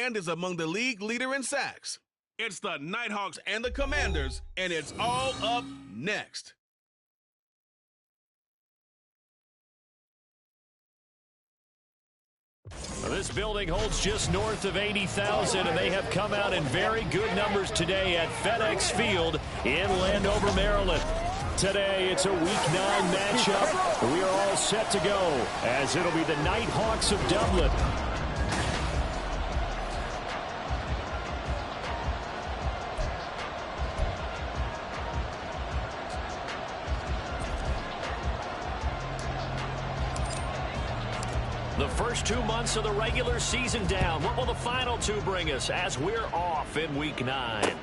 and is among the league leader in sacks. It's the Nighthawks and the Commanders, and it's all up next. This building holds just north of 80,000, and they have come out in very good numbers today at FedEx Field in Landover, Maryland. Today, it's a Week 9 matchup. We are all set to go, as it'll be the Nighthawks of Dublin. The first 2 months of the regular season down. What will the final 2 bring us as we're off in Week 9?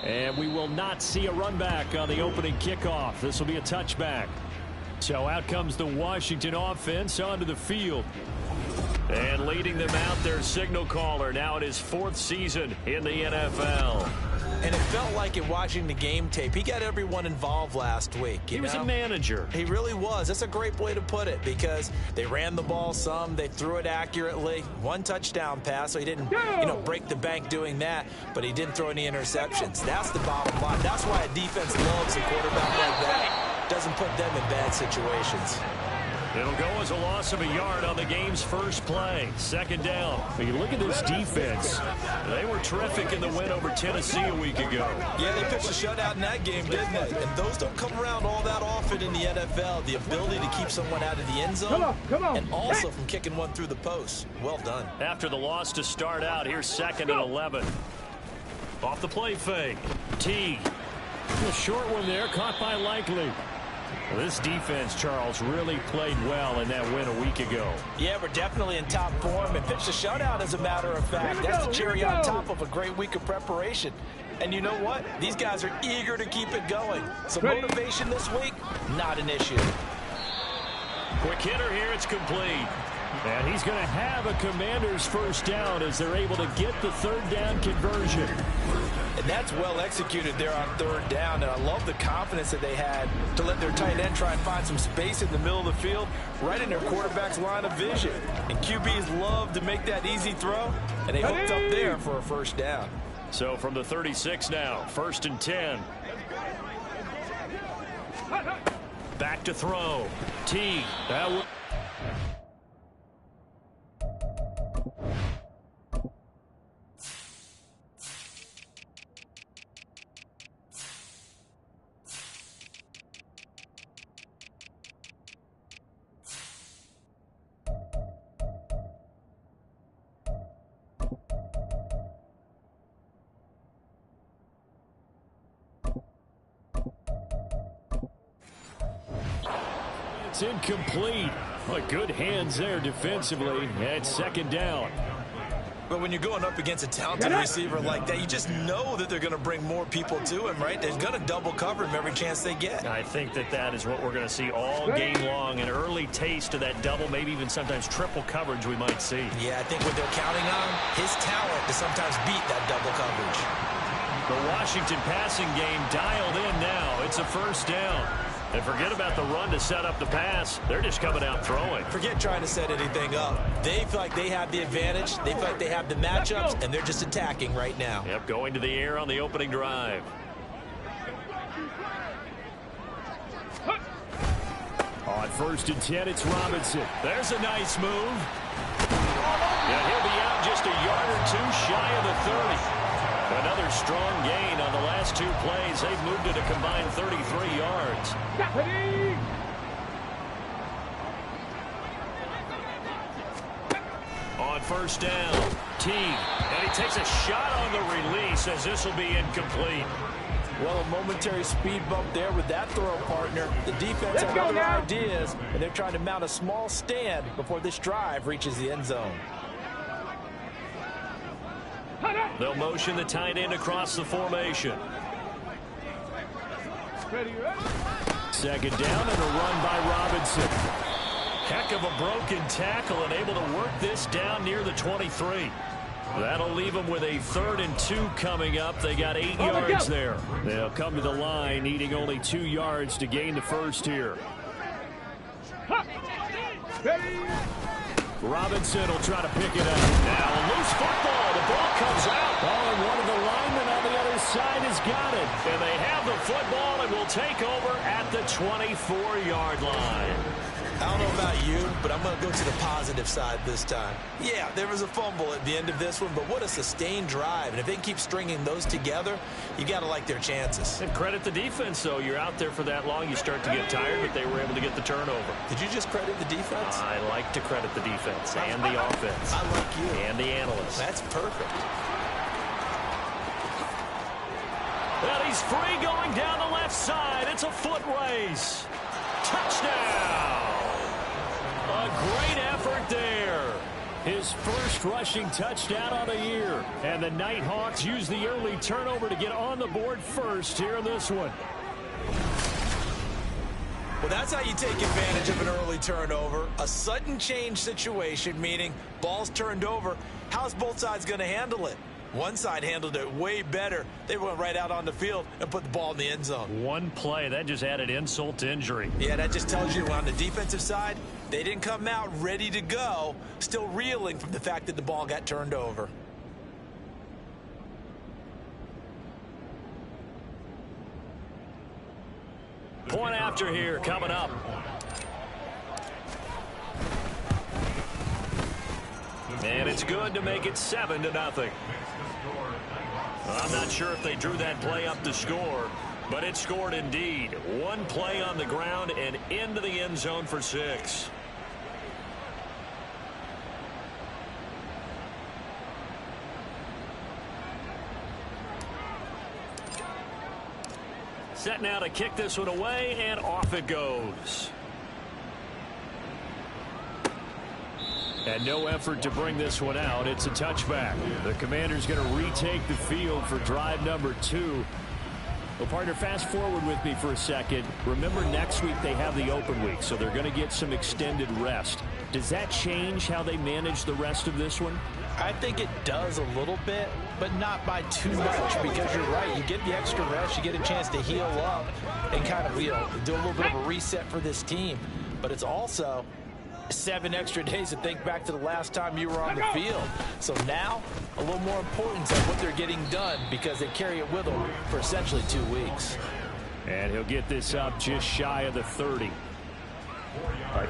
And we will not see a run back on the opening kickoff. This will be a touchback. So out comes the Washington offense onto the field. And leading them out, their signal caller, now in his 4th season in the NFL. And it felt like in watching the game tape, he got everyone involved last week. He was a manager. He really was. That's a great way to put it, because they ran the ball some, they threw it accurately. 1 touchdown pass, so he didn't, break the bank doing that, but he didn't throw any interceptions. That's the bottom line. That's why a defense loves a quarterback like that. Doesn't put them in bad situations. It'll go as a loss of a yard on the game's first play. 2nd down. But you look at this defense. They were terrific in the win over Tennessee a week ago. Yeah, they pitched a shutout in that game, didn't they? And those don't come around all that often in the NFL. The ability to keep someone out of the end zone. Come on. And also from kicking one through the post. Well done. After the loss to start out, here's 2nd and 11. Off the play fake. T. A short one there, caught by Likely. This defense, Charles, really played well in that win a week ago. Yeah, we're definitely in top form and pitched a shutout, as a matter of fact. That's the cherry on top of a great week of preparation. And you know what? These guys are eager to keep it going. So motivation this week, not an issue. Quick hitter here, it's complete. And he's going to have a Commander's first down as they're able to get the 3rd down conversion. And that's well executed there on 3rd down. And I love the confidence that they had to let their tight end try and find some space in the middle of the field, right in their quarterback's line of vision. And QBs love to make that easy throw, and they hooked up there for a first down. So from the 36 now, 1st and 10. Back to throw. T. It's incomplete. Well, good hands there defensively. At 2nd down. But when you're going up against a talented receiver like that, you just know that they're going to bring more people to him, right? They're going to double cover him every chance they get. I think that is what we're going to see all game long. An early taste of that double, maybe even sometimes triple coverage we might see. Yeah, I think what they're counting on, his talent to sometimes beat that double coverage. The Washington passing game dialed in now. It's a 1st down. And forget about the run to set up the pass. They're just coming out throwing. Forget trying to set anything up. They feel like they have the advantage. They feel like they have the matchups, and they're just attacking right now. Yep, going to the air on the opening drive. On 1st and 10, it's Robinson. There's a nice move. And he'll be out just a yard or 2 shy of the 30. Another strong gain on the last 2 plays. They've moved it a combined 33 yards. On 1st down, T. And he takes a shot on the release as this will be incomplete. Well, a momentary speed bump there with that throw partner. The defense has other ideas, and they're trying to mount a small stand before this drive reaches the end zone. They'll motion the tight end across the formation. 2nd down and a run by Robinson. Heck of a broken tackle and able to work this down near the 23. That'll leave them with a 3rd and 2 coming up. They got 8 yards there. They'll come to the line needing only 2 yards to gain the first here. Robinson will try to pick it up. Now a loose football. football and will take over at the 24-yard line. I don't know about you, but I'm going to go to the positive side this time. Yeah, there was a fumble at the end of this one, but what a sustained drive. And if they can keep stringing those together, you got to like their chances. And credit the defense, though. You're out there for that long, you start to get tired, but they were able to get the turnover. Did you just credit the defense? I like to credit the defense and the offense. I like you. And the analysts. That's perfect. And he's free going down the left side. It's a foot race. Touchdown. A great effort there. His first rushing touchdown on the year. And the Nighthawks use the early turnover to get on the board first here in this one. Well, that's how you take advantage of an early turnover. A sudden change situation, meaning ball's turned over. How's both sides going to handle it? One side handled it way better. They went right out on the field and put the ball in the end zone. One play, that just added insult to injury. Yeah, that just tells you on the defensive side, they didn't come out ready to go, still reeling from the fact that the ball got turned over. Point after here coming up. And it's good to make it 7-0. I'm not sure if they drew that play up to score, but it scored indeed. One play on the ground and into the end zone for 6. Set now to kick this one away, and off it goes. And no effort to bring this one out. It's a touchback. The Commanders going to retake the field for drive number 2. Well, partner, fast forward with me for a second. Remember, next week they have the open week, so they're going to get some extended rest. Does that change how they manage the rest of this one? I think it does a little bit, but not by too much, because you're right. You get the extra rest, you get a chance to heal up and kind of, do a little bit of a reset for this team. But it's also 7 extra days to think back to the last time you were on the field. So now, a little more importance on what they're getting done, because they carry it with them for essentially 2 weeks. And he'll get this up just shy of the 30.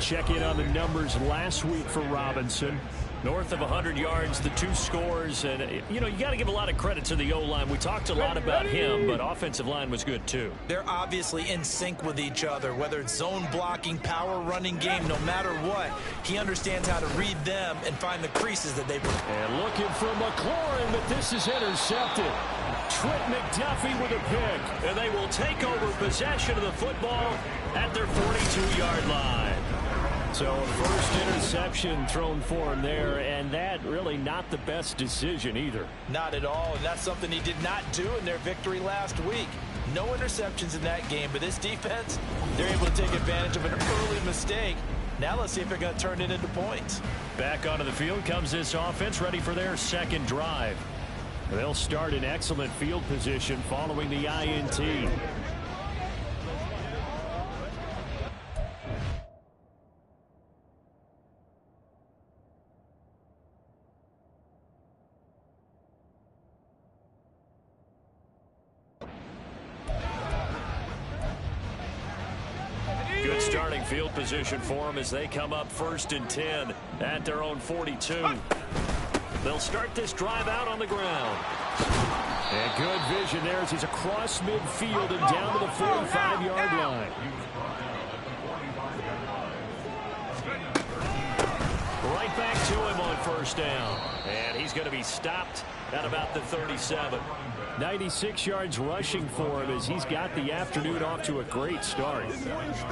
Check in on the numbers last week for Robinson. North of 100 yards, the 2 scores, and, you got to give a lot of credit to the O-line. We talked a lot about him, but offensive line was good, too. They're obviously in sync with each other, whether it's zone blocking, power running game, no matter what. He understands how to read them and find the creases that they bring. And looking for McLaurin, but this is intercepted. Trent McDuffie with a pick, and they will take over possession of the football at their 42-yard line. So first interception thrown for him there, and that really not the best decision either. Not at all, and that's something he did not do in their victory last week. No interceptions in that game, but this defense, they're able to take advantage of an early mistake. Now let's see if they're going to turn it into points. Back onto the field comes this offense, ready for their second drive. They'll start in excellent field position following the INT. Good starting field position for them as they come up 1st and 10 at their own 42. They'll start this drive out on the ground. And good vision there as he's across midfield and down to the 45-yard line. Right back to him on 1st down. And he's going to be stopped at about the 37. 96 yards rushing for him as he's got the afternoon off to a great start.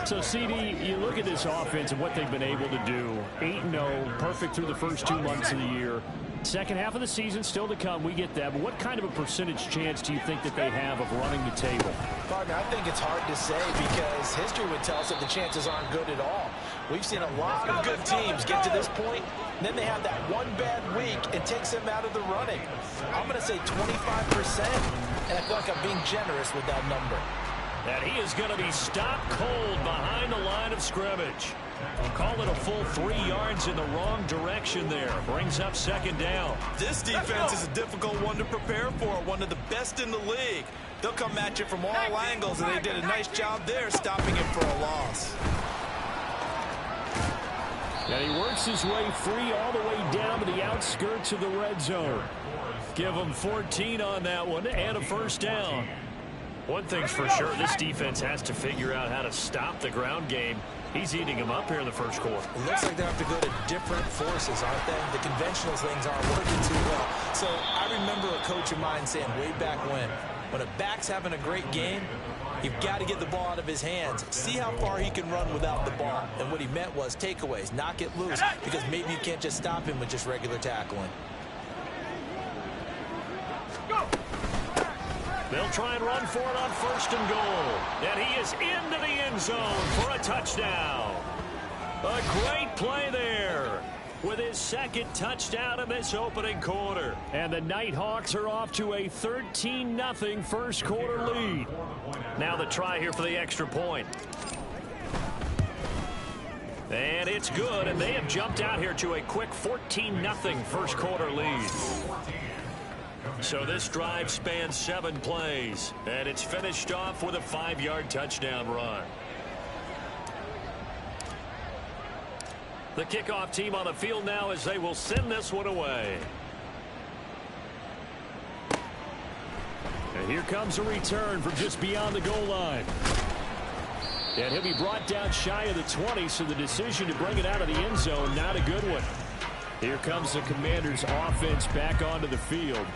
So, CD, you look at this offense and what they've been able to do. 8-0, perfect through the first 2 months of the year. Second half of the season still to come. We get that. But what kind of a percentage chance do you think that they have of running the table? Partner, I think it's hard to say, because history would tell us that the chances aren't good at all. We've seen a lot of good teams get to this point, and then they have that one bad week and takes them out of the running. I'm going to say 25%, and I feel like I'm being generous with that number. And he is going to be stopped cold behind the line of scrimmage. Call it a full 3 yards in the wrong direction there. Brings up second down. This defense is a difficult one to prepare for, one of the best in the league. They'll come at you from all angles, and they did a nice job there stopping him for a loss. And he works his way free all the way down to the outskirts of the red zone. Give him 14 on that one and a first down. One thing's for sure, this defense has to figure out how to stop the ground game. He's eating him up here in the first quarter. It looks like they have to go to different forces, aren't they? The conventional things aren't working too well. So I remember a coach of mine saying way back when a back's having a great game, you've got to get the ball out of his hands. See how far he can run without the ball. And what he meant was takeaways, knock it loose, because maybe you can't just stop him with just regular tackling. They'll try and run for it on first and goal. And he is into the end zone for a touchdown. A great play there with his second touchdown in this opening quarter. And the Nighthawks are off to a 13-0 first quarter lead. Now the try here for the extra point. And it's good, and they have jumped out here to a quick 14-0 first quarter lead. So this drive spans 7 plays, and it's finished off with a 5-yard touchdown run. The kickoff team on the field now as they will send this one away. And here comes a return from just beyond the goal line. And he'll be brought down shy of the 20, so the decision to bring it out of the end zone, not a good one. Here comes the Commanders' offense back onto the field.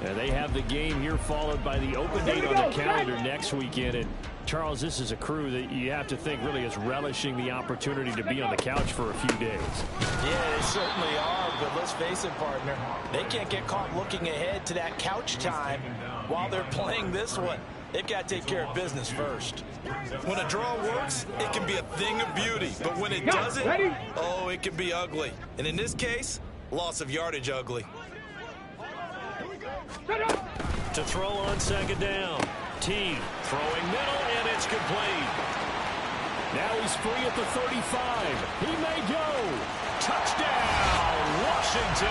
And they have the game here followed by the open date on the calendar next weekend. And Charles, this is a crew that you have to think really is relishing the opportunity to be on the couch for a few days. Yeah, they certainly are, but let's face it, partner. They can't get caught looking ahead to that couch time while they're playing this one. They've got to take care of business first. When a draw works, it can be a thing of beauty. But when it doesn't, oh, it can be ugly. And in this case, loss of yardage ugly. To throw on second down. T throwing middle, and it's complete. Now he's free at the 35. He may go. Touchdown, Washington.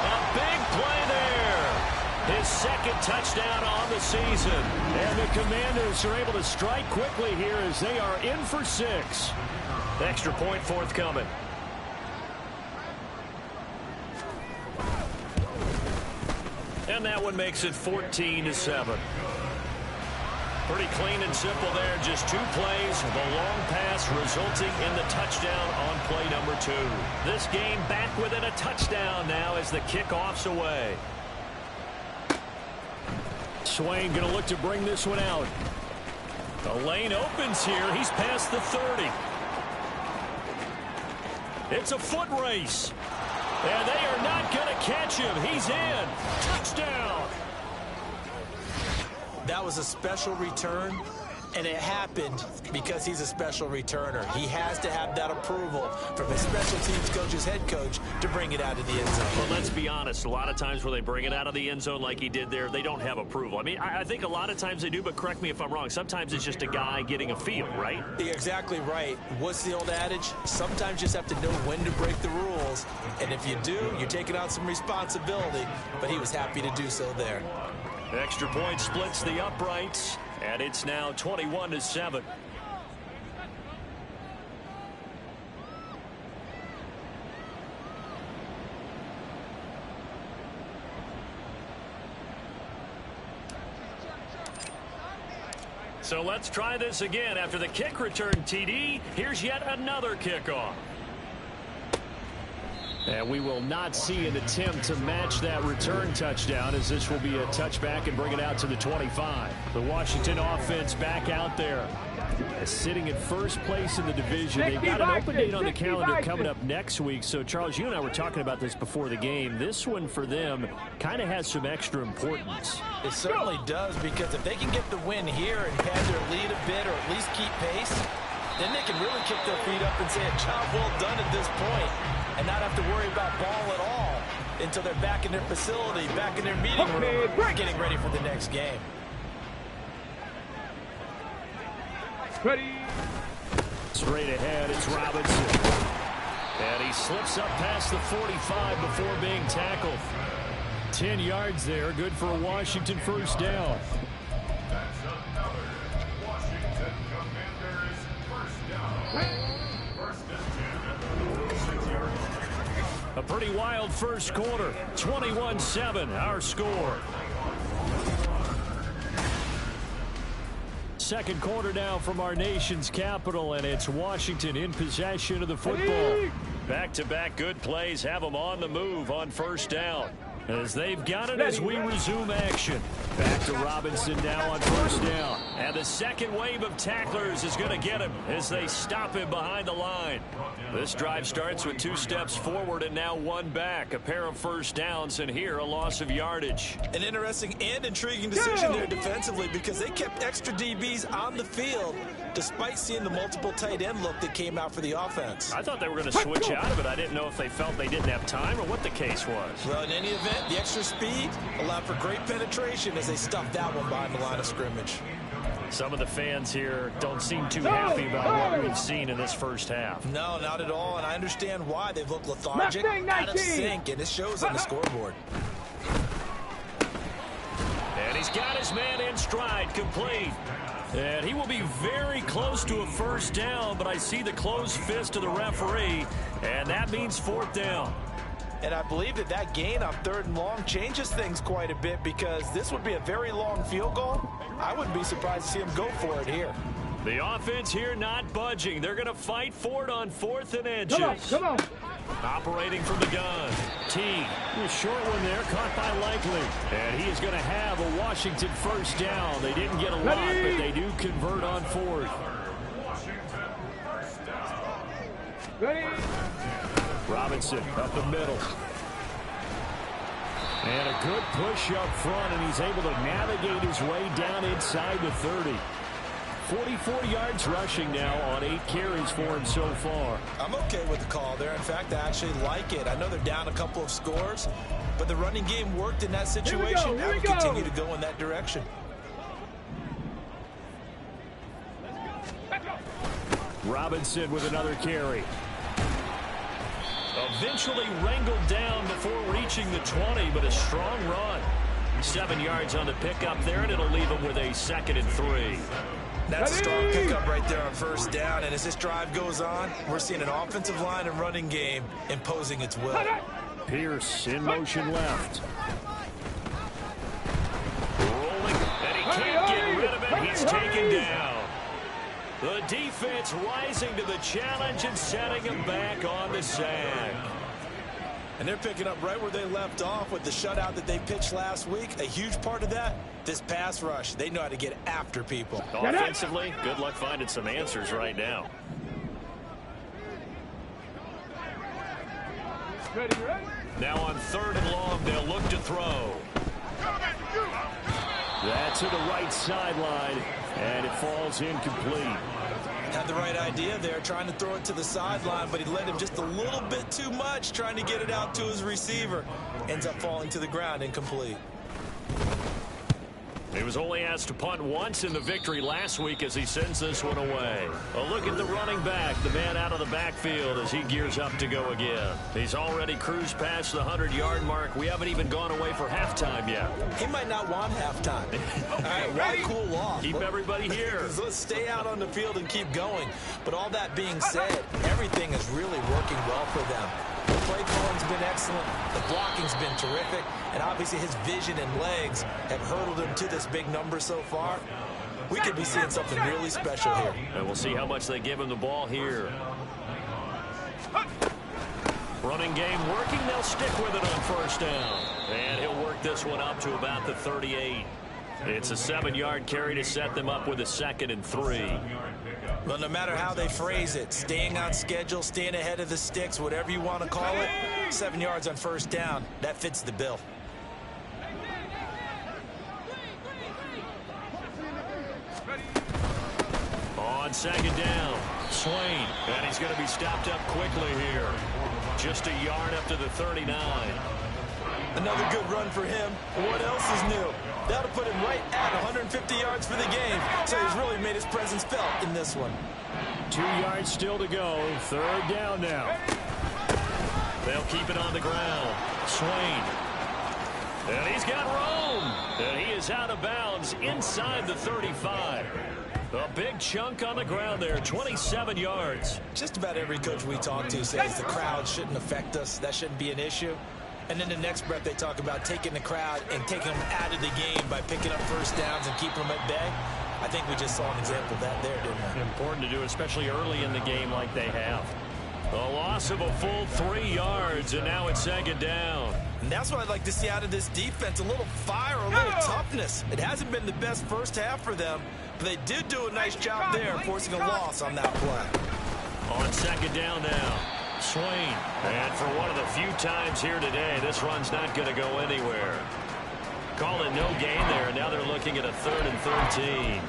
A big play there. His second touchdown on the season. And the Commanders are able to strike quickly here as they are in for 6. Extra point forthcoming. And that one makes it 14-7. Pretty clean and simple there. Just 2 plays. The long pass resulting in the touchdown on play number 2. This game back within a touchdown now as the kickoff's away. Swain going to look to bring this one out. The lane opens here. He's past the 30. It's a foot race. And they are not going to catch him. He's in. Touchdown. That was a special return, and it happened because he's a special returner. He has to have that approval from his special teams coach's head coach to bring it out of the end zone. Well, let's be honest. A lot of times when they bring it out of the end zone like he did there, they don't have approval. I mean, I think a lot of times they do, but correct me if I'm wrong. Sometimes it's just a guy getting a feel, right? You're exactly right. What's the old adage? Sometimes you just have to know when to break the rules, and if you do, you're taking on some responsibility, but he was happy to do so there. Extra point splits the uprights, and it's now 21-7. So let's try this again. After the kick return TD, here's yet another kickoff. And we will not see an attempt to match that return touchdown, as this will be a touchback and bring it out to the 25. The Washington offense back out there, sitting in first place in the division. They've got an open date on the calendar coming up next week. So, Charles, you and I were talking about this before the game. This one for them kind of has some extra importance. It certainly does, because if they can get the win here and pad their lead a bit or at least keep pace, then they can really kick their feet up and say a job well done at this point and not have to worry about ball at all until they're back in their facility, back in their meeting room, getting ready for the next game. Straight ahead, it's Robinson. And he slips up past the 45 before being tackled. 10 yards there, good for a Washington first down. A pretty wild first quarter. 21-7, our score. Second quarter now from our nation's capital, and it's Washington in possession of the football. Back-to-back good plays have them on the move on first down. As they've got it as we resume action. Back to Robinson now on first down. And the second wave of tacklers is going to get him as they stop him behind the line. This drive starts with 2 steps forward and now 1 back. A pair of first downs, and here a loss of yardage. An interesting and intriguing decision there defensively, because they kept extra DBs on the field despite seeing the multiple tight end look that came out for the offense. I thought they were going to switch out of it. I didn't know if they felt they didn't have time or what the case was. Well, in any event, the extra speed allowed for great penetration as they stuffed that one behind the line of scrimmage. Some of the fans here don't seem too happy about what we've seen in this first half. No, not at all, and I understand why. They've looked lethargic, out of sync, and it shows on the scoreboard. And he's got his man in stride, complete. And he will be very close to a first down, but I see the closed fist of the referee, and that means 4th down. And I believe that gain on 3rd and long changes things quite a bit, because this would be a very long field goal. I wouldn't be surprised to see him go for it here. The offense here not budging. They're going to fight for it on 4th and inches. Come on. Operating from the gun. T. A short one there, caught by Likely. And he is going to have a Washington first down. They didn't get a lot, but they do convert on 4th. Robinson up the middle. And a good push up front, and he's able to navigate his way down inside the 30. 44 yards rushing now on 8 carries for him so far. I'm okay with the call there. In fact, I actually like it. I know they're down a couple of scores, but the running game worked in that situation. I would continue to go in that direction. Robinson with another carry. Eventually wrangled down before reaching the 20, but a strong run. 7 yards on the pickup there, and it'll leave him with a 2nd and 3. That's a strong pickup right there on first down, and as this drive goes on, we're seeing an offensive line and running game imposing its will. Pierce in motion left. Rolling, and he can't get rid of it. He's taken down. The defense rising to the challenge and setting him back on the sack. And they're picking up right where they left off with the shutout that they pitched last week. A huge part of that, this pass rush. They know how to get after people. Offensively, good luck finding some answers right now. Now on 3rd and long, they'll look to throw. That's to the right sideline, and it falls incomplete. Had the right idea there, trying to throw it to the sideline, but he led him just a little bit too much, trying to get it out to his receiver. Ends up falling to the ground, incomplete. He was only asked to punt once in the victory last week as he sends this one away. A look at the running back, the man out of the backfield as he gears up to go again. He's already cruised past the 100-yard mark. We haven't even gone away for halftime yet. He might not want halftime. All right, why cool off? Keep everybody here. Let's stay out on the field and keep going. But all that being said, everything is really working well for them. The play calling's been excellent. The blocking's been terrific. And obviously his vision and legs have hurdled him to this big number so far. We could be seeing something really special here. And we'll see how much they give him the ball here. Running game working. They'll stick with it on first down. And he'll work this one up to about the 38. It's a 7-yard carry to set them up with a 2nd and 3. Well, no matter how they phrase it, staying on schedule, staying ahead of the sticks, whatever you want to call it, 7 yards on first down, that fits the bill. On 2nd down, Swain, and he's going to be stopped up quickly here. Just a yard up to the 39. Another good run for him. What else is new? That'll put him right at 150 yards for the game. So he's really made his presence felt in this one. 2 yards still to go. 3rd down now. They'll keep it on the ground. Swain. And he's got room. And he is out of bounds inside the 35. A big chunk on the ground there, 27 yards. Just about every coach we talk to says the crowd shouldn't affect us. That shouldn't be an issue. And in the next breath, they talk about taking the crowd and taking them out of the game by picking up first downs and keeping them at bay. I think we just saw an example of that there, didn't we? Important to do, especially early in the game like they have. A loss of a full 3 yards, and now it's 2nd down. And that's what I'd like to see out of this defense, a little fire, a little toughness. It hasn't been the best first half for them, but they did do a nice job there forcing a loss on that play. On 2nd down now, Swain. And for one of the few times here today, this run's not going to go anywhere. Call it no gain there, and now they're looking at a 3rd and 13.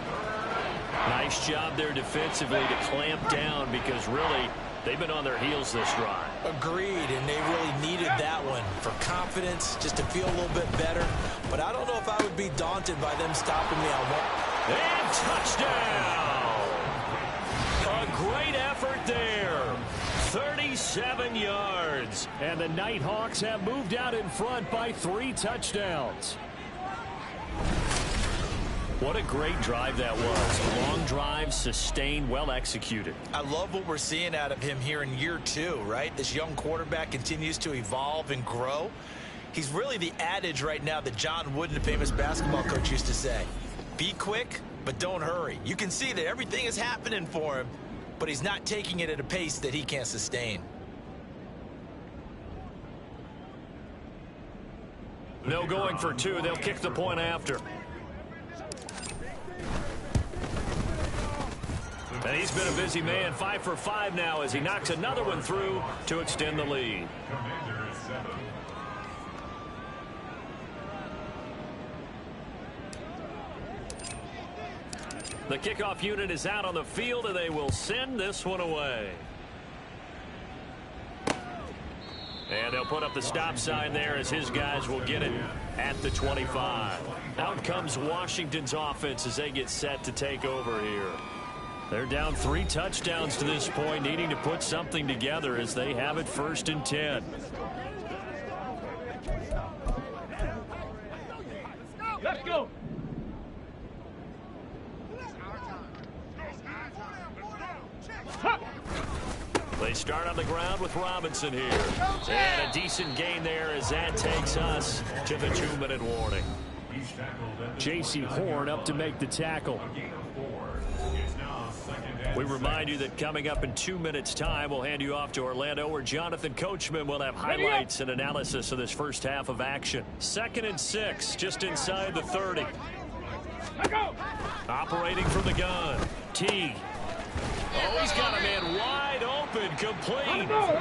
Nice job there defensively to clamp down because really they've been on their heels this drive. Agreed, and they really needed that one for confidence, just to feel a little bit better. But I don't know if I would be daunted by them stopping me on one. And touchdown! A great effort there. 37 yards. And the Nighthawks have moved out in front by 3 touchdowns. What a great drive that was. Long drive, sustained, well executed. I love what we're seeing out of him here in year 2, right? This young quarterback continues to evolve and grow. He's really the adage right now that John Wooden, the famous basketball coach, used to say. Be quick, but don't hurry. You can see that everything is happening for him, but he's not taking it at a pace that he can't sustain. No going for 2. They'll kick the point after. And he's been a busy man. 5 for 5 now as he knocks another one through to extend the lead. The kickoff unit is out on the field, and they will send this one away. And they'll put up the stop sign there as his guys will get it at the 25. Out comes Washington's offense as they get set to take over here. They're down 3 touchdowns to this point, needing to put something together as they have it 1st and 10. Let's go. They start on the ground with Robinson here. And a decent gain there as that takes us to the 2-minute warning. J.C. Horn up to make the tackle. We remind you that coming up in 2 minutes' time, we'll hand you off to Orlando, where Jonathan Coachman will have highlights and analysis of this first half of action. 2nd and 6, just inside the 30. Operating from the gun. T. Oh, he's got a man wide open, complete. On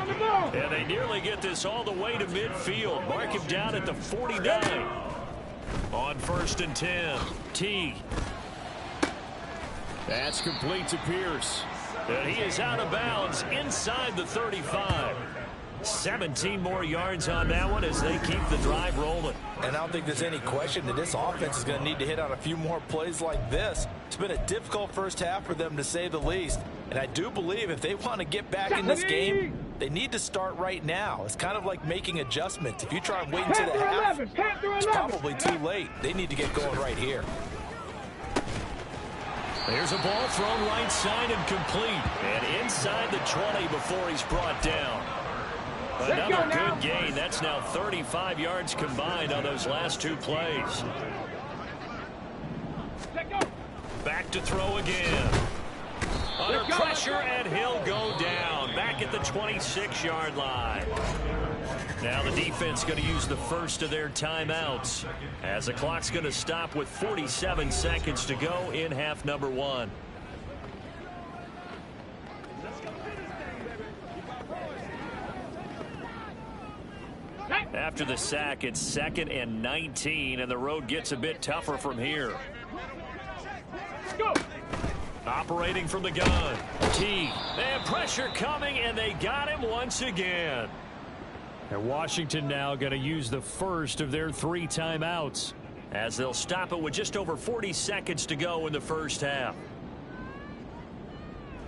the ball. And they nearly get this all the way to midfield. Mark him down at the 49. On 1st and 10. T. That's complete to Pierce. And he is out of bounds inside the 35. 17 more yards on that one as they keep the drive rolling. And I don't think there's any question that this offense is going to need to hit on a few more plays like this. It's been a difficult first half for them, to say the least. And I do believe if they want to get back in this game, they need to start right now. It's kind of like making adjustments. If you try and wait until the half, it's probably too late. They need to get going right here. There's a ball thrown right side and complete. And inside the 20 before he's brought down. Another good gain. That's now 35 yards combined on those last 2 plays. Back to throw again. Under pressure, and he'll go down. Back at the 26-yard line. Now the defense going to use the first of their timeouts as the clock's going to stop with 47 seconds to go in half number 1. After the sack, it's 2nd and 19, and the road gets a bit tougher from here. Go. Operating from the gun. T. And pressure coming, and they got him once again. And Washington now going to use the first of their 3 timeouts, as they'll stop it with just over 40 seconds to go in the first half.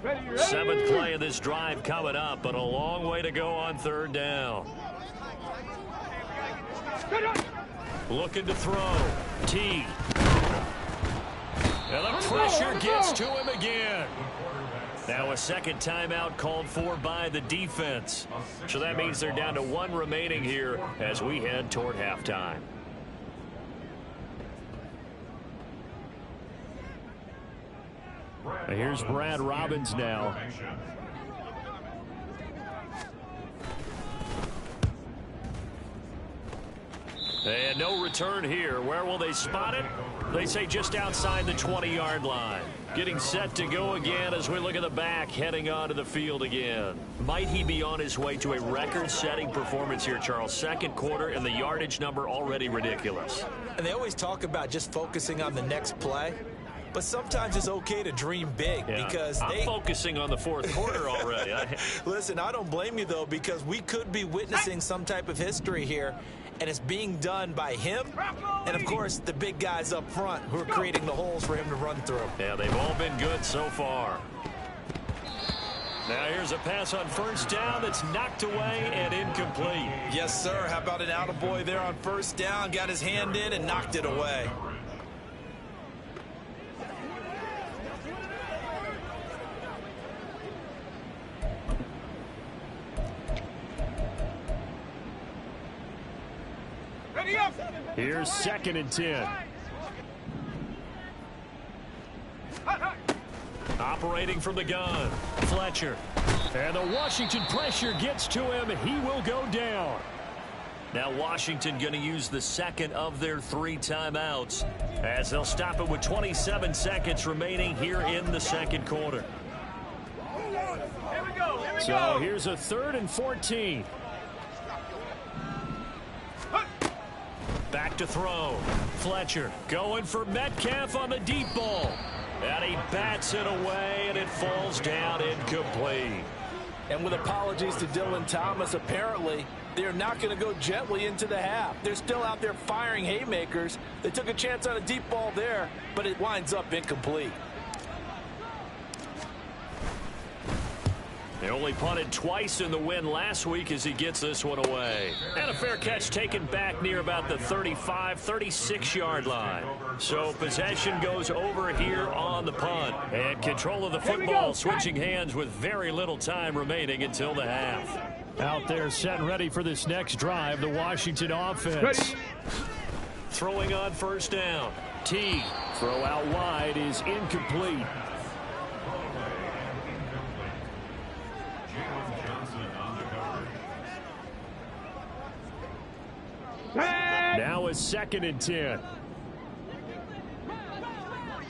Ready. 7th play of this drive coming up, but a long way to go on 3rd down. Looking to throw. T. And the pressure gets to him again. Now a second timeout called for by the defense. So that means they're down to 1 remaining here as we head toward halftime. Here's Brad Robbins now. And no return here. Where will they spot it? They say just outside the 20-yard line. Getting set to go again as we look at the back, heading onto the field again. Might he be on his way to a record-setting performance here, Charles? 2nd quarter and the yardage number already ridiculous. And they always talk about just focusing on the next play. But sometimes it's okay to dream big because I'm focusing on the 4th quarter already. Listen, I don't blame you, though, because we could be witnessing some type of history here, and it's being done by him and, of course, the big guys up front who are creating the holes for him to run through. Yeah, they've all been good so far. Now here's a pass on 1st down that's knocked away and incomplete. Yes, sir. How about an attaboy there on 1st down? Got his hand in and knocked it away. Here's 2nd and 10. Operating from the gun, Fletcher. And the Washington pressure gets to him. He will go down. Now Washington going to use the 2nd of their 3 timeouts as they'll stop it with 27 seconds remaining here in the 2nd quarter. So here's a 3rd and 14. Back to throw. Fletcher going for Metcalf on the deep ball. And he bats it away, and it falls down incomplete. And with apologies to Dylan Thomas, apparently they're not going to go gently into the half. They're still out there firing haymakers. They took a chance on a deep ball there, but it winds up incomplete. They only punted twice in the win last week as he gets this one away. And a fair catch taken back near about the 35, 36-yard line. So possession goes over here on the punt. And control of the football switching hands with very little time remaining until the half. Out there set and ready for this next drive, the Washington offense. Throwing on 1st down. T. Throw out wide is incomplete. Now a 2nd and 10.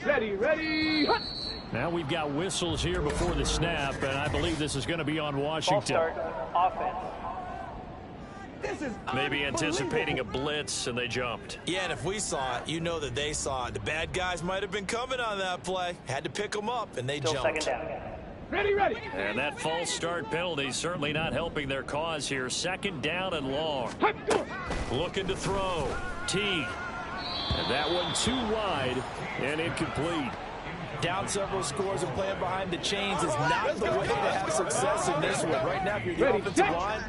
Ready. Now we've got whistles here before the snap, and I believe this is going to be on Washington. Offense. Maybe anticipating a blitz, and they jumped. Yeah, and if we saw it, you know that they saw it. The bad guys might have been coming on that play. Had to pick them up, and they jumped. 2nd down. Ready. And that false start penalty certainly not helping their cause here. 2nd down and long. Looking to throw. T. And that one too wide and incomplete. Down several scores and playing behind the chains is not the way to have success in this one. Right now, if you're the offensive line,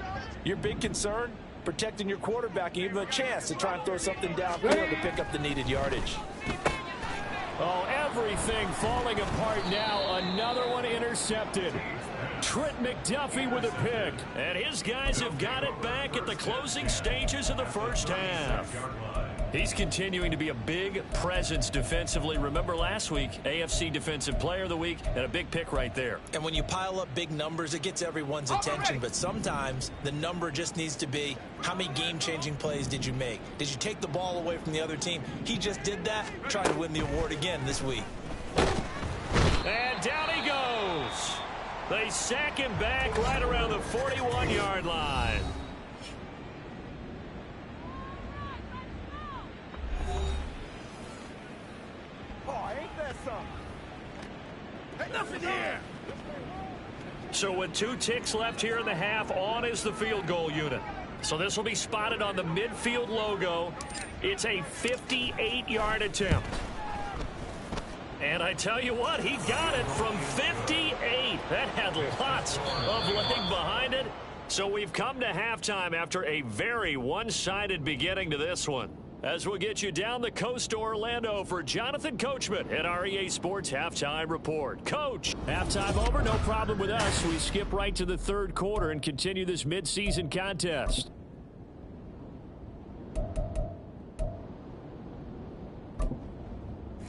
your big concern, protecting your quarterback and giving him a chance to try and throw something downfield to pick up the needed yardage. Oh, everything falling apart now. Another one intercepted. Trent McDuffie with a pick. And his guys have got it back at the closing stages of the 1st half. He's continuing to be a big presence defensively. Remember last week, AFC Defensive Player of the Week, and a big pick right there. And when you pile up big numbers, it gets everyone's attention. But sometimes the number just needs to be, how many game-changing plays did you make? Did you take the ball away from the other team? He just did that, trying to win the award again this week. And down he goes. They sack him back right around the 41-yard line. Nothing here. So with 2 ticks left here in the half, on is the field goal unit. So this will be spotted on the midfield logo. It's a 58-yard attempt. And I tell you what, he got it from 58. That had lots of leg behind it. So we've come to halftime after a very one-sided beginning to this one. As we'll get you down the coast to Orlando for Jonathan Coachman at our EA Sports Halftime Report. Coach, halftime over, no problem with us. We skip right to the third quarter and continue this midseason contest.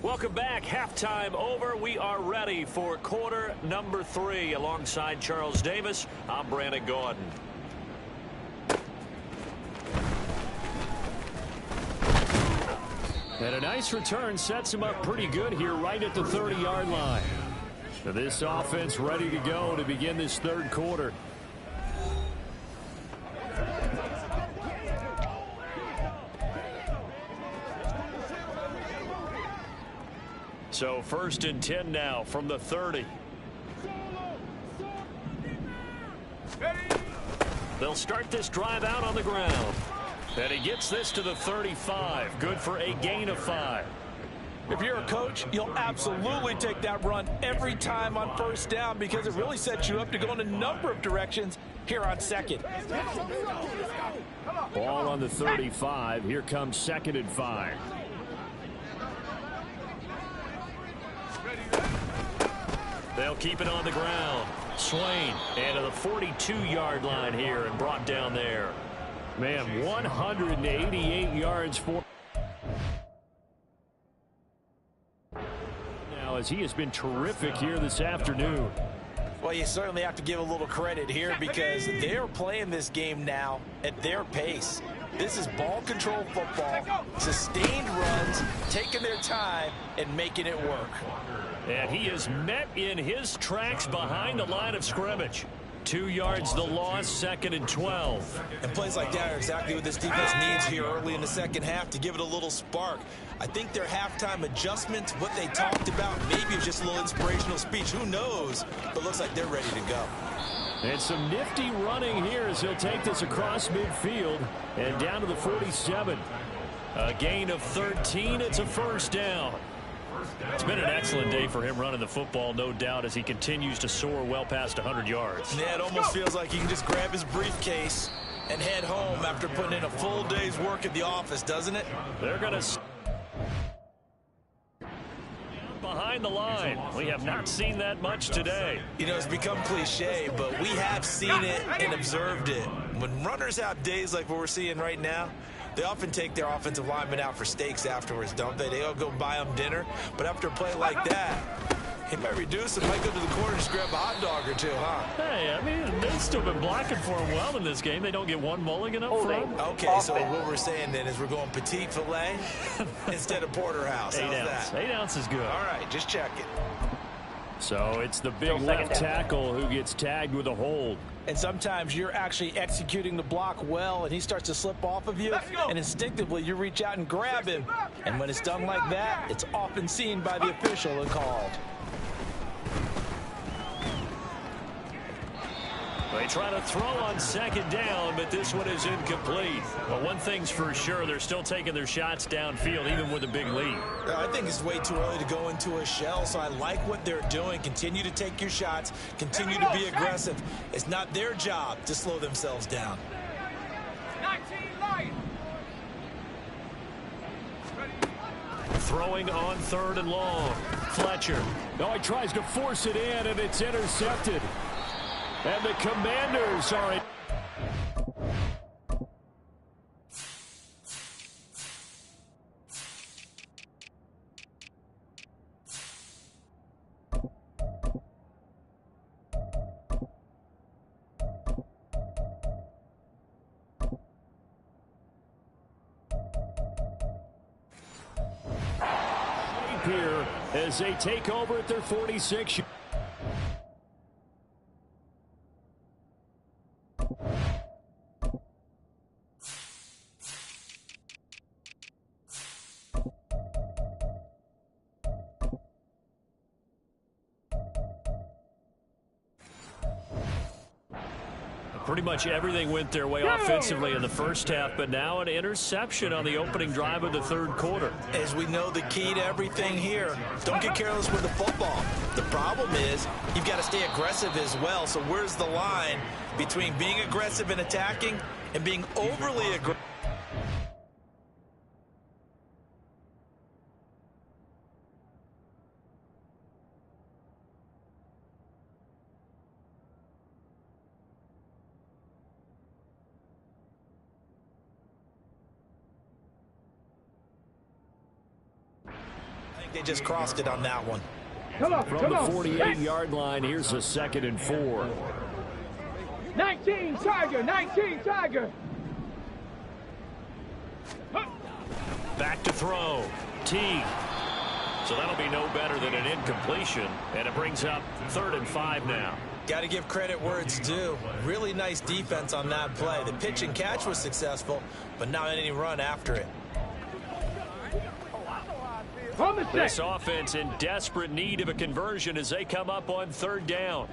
Welcome back. Halftime over. We are ready for quarter number 3. Alongside Charles Davis, I'm Brandon Gordon. And a nice return sets him up pretty good here right at the 30-yard line. So this offense ready to go to begin this third quarter. So 1st and 10 now from the 30. They'll start this drive out on the ground. And he gets this to the 35. Good for a gain of 5. If you're a coach, you'll absolutely take that run every time on first down because it really sets you up to go in a number of directions here on second. Ball on the 35. Here comes 2nd and 5. They'll keep it on the ground. Swain and to the 42-yard line here and brought down there. Man, 188 yards for now as he has been terrific here this afternoon. Well, you certainly have to give a little credit here because they're playing this game now at their pace. This is ball control football, sustained runs, taking their time and making it work. And he is met in his tracks behind the line of scrimmage. 2 yards the loss, 2nd and 12. And plays like that are exactly what this defense needs here early in the second half to give it a little spark. I think their halftime adjustments, what they talked about, maybe it's just a little inspirational speech. Who knows? But looks like they're ready to go. And some nifty running here as he'll take this across midfield and down to the 47. A gain of 13. It's a first down. It's been an excellent day for him running the football, no doubt, as he continues to soar well past 100 yards. Yeah, it almost feels like he can just grab his briefcase and head home after putting in a full day's work at the office, doesn't it? They're going to behind the line. We have not seen that much today. You know, it's become cliche, but we have seen it and observed it. When runners have days like what we're seeing right now, they often take their offensive linemen out for steaks afterwards, don't they? They all go buy them dinner. But after a play like that, he might reduce it, might go to the corner and just grab a hot dog or two, huh? Hey, I mean, they've still been blocking for him well in this game. They don't get one mulligan up front. Okay, so what we're saying then is we're going petite filet instead of porterhouse. 8 How's ounce. that? 8 ounce is good. All right, just check it. So it's the big left tackle who gets tagged with a hold. And sometimes you're actually executing the block well, and he starts to slip off of you, and instinctively you reach out and grab him. And when it's done like that, it's often seen by the official and called. They try to throw on 2nd down, but this one is incomplete. But one thing's for sure, they're still taking their shots downfield, even with a big lead. I think it's way too early to go into a shell, so I like what they're doing. Continue to take your shots. Continue to be aggressive. It's not their job to slow themselves down. 19 Lions. Throwing on 3rd and long. Fletcher. No, he tries to force it in, and it's intercepted. And the Commanders are in. Here as they take over at their 46. Pretty much everything went their way offensively in the first half, but now an interception on the opening drive of the third quarter. As we know, the key to everything here, don't get careless with the football. The problem is you've got to stay aggressive as well. So where's the line between being aggressive and attacking and being overly aggressive? They just crossed it on that one. From the 48-yard line, here's a 2nd and 4. 19 Tiger, 19 Tiger. Back to throw. T. So that'll be no better than an incompletion, and it brings up 3rd and 5 now. Got to give credit where it's due. Really nice defense on that play. The pitch and catch was successful, but not any run after it. This offense in desperate need of a conversion as they come up on 3rd down.